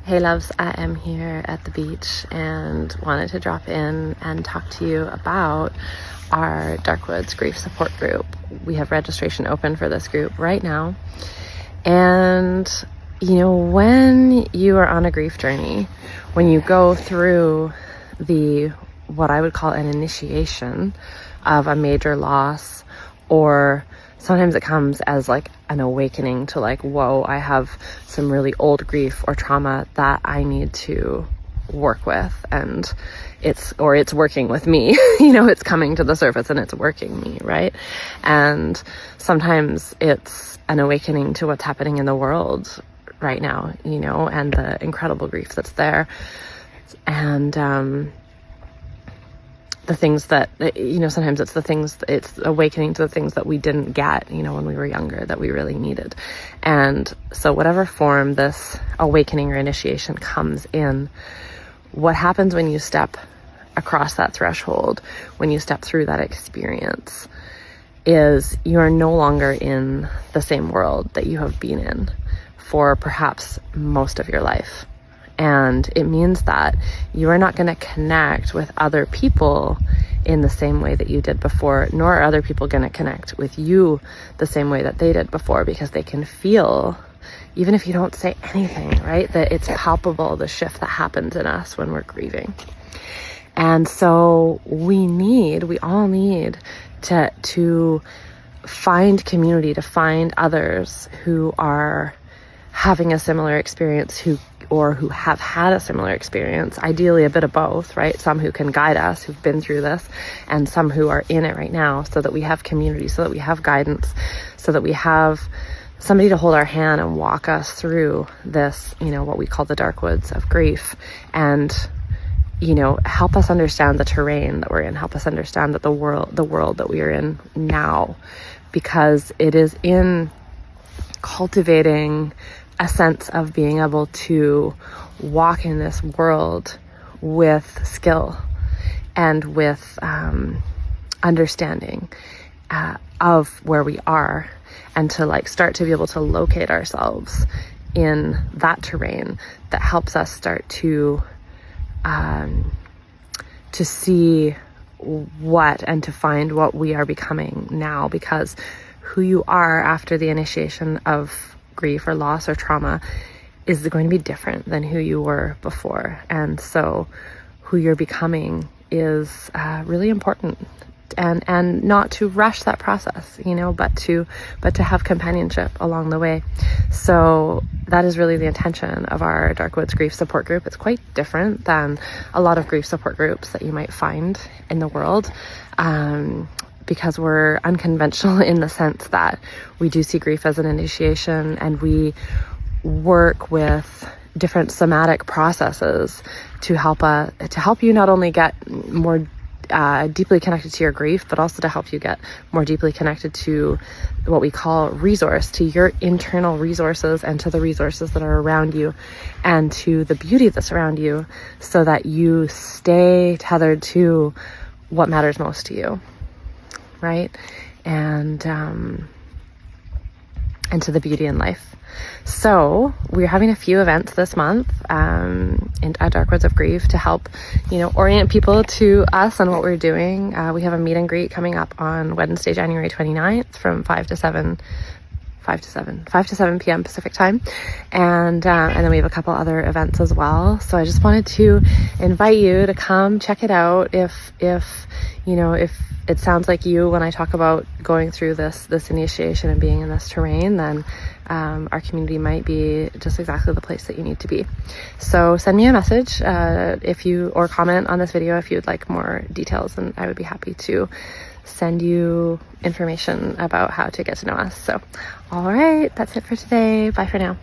Hey loves, I am here at the beach and wanted to drop in and talk to you about our Darkwoods Grief Support Group. We have registration open for this group right now. And when you are on a grief journey, when you go through what I would call an initiation of a major loss, or sometimes it comes as like an awakening to like, whoa, I have some really old grief or trauma that I need to work with, and it's working with me. It's coming to the surface and it's working me, right? And sometimes it's an awakening to what's happening in the world right now, and the incredible grief that's there. And the things that, sometimes it's awakening to the things that we didn't get, when we were younger, that we really needed. And so whatever form this awakening or initiation comes in, what happens when you step across that threshold, when you step through that experience, is you are no longer in the same world that you have been in for perhaps most of your life. And it means that you are not going to connect with other people in the same way that you did before, nor are other people going to connect with you the same way that they did before, because they can feel, even if you don't say anything, right, that it's palpable, the shift that happens in us when we're grieving. And so we all need to find community, to find others who are having a similar experience, who have had a similar experience, ideally a bit of both, right? Some who can guide us, who've been through this, and some who are in it right now, so that we have community, so that we have guidance, so that we have somebody to hold our hand and walk us through this, what we call the dark woods of grief, and help us understand the terrain that we're in, help us understand that the world that we are in now, because it is in cultivating a sense of being able to walk in this world with skill and with understanding of where we are, and to start to be able to locate ourselves in that terrain that helps us start to see what and to find what we are becoming now, because who you are after the initiation of grief or loss or trauma is going to be different than who you were before. And so who you're becoming is really important, and not to rush that process, but to have companionship along the way. So that is really the intention of our Darkwoods Grief Support Group. It's quite different than a lot of grief support groups that you might find in the world, because we're unconventional in the sense that we do see grief as an initiation, and we work with different somatic processes to help you not only get more deeply connected to your grief, but also to help you get more deeply connected to what we call to your internal resources, and to the resources that are around you, and to the beauty that's around you, so that you stay tethered to what matters most to you, right? And to the beauty in life. So we're having a few events this month at Darkwoods of Grief to help, orient people to us and what we're doing. We have a meet and greet coming up on Wednesday, January 29th from 5 to 7 p.m. Pacific time. And then we have a couple other events as well. So I just wanted to invite you to come check it out. If it sounds like you when I talk about going through this initiation and being in this terrain, then our community might be just exactly the place that you need to be. So send me a message or comment on this video if you'd like more details, and I would be happy to send you information about how to get to know us. So, all right, that's it for today. Bye for now.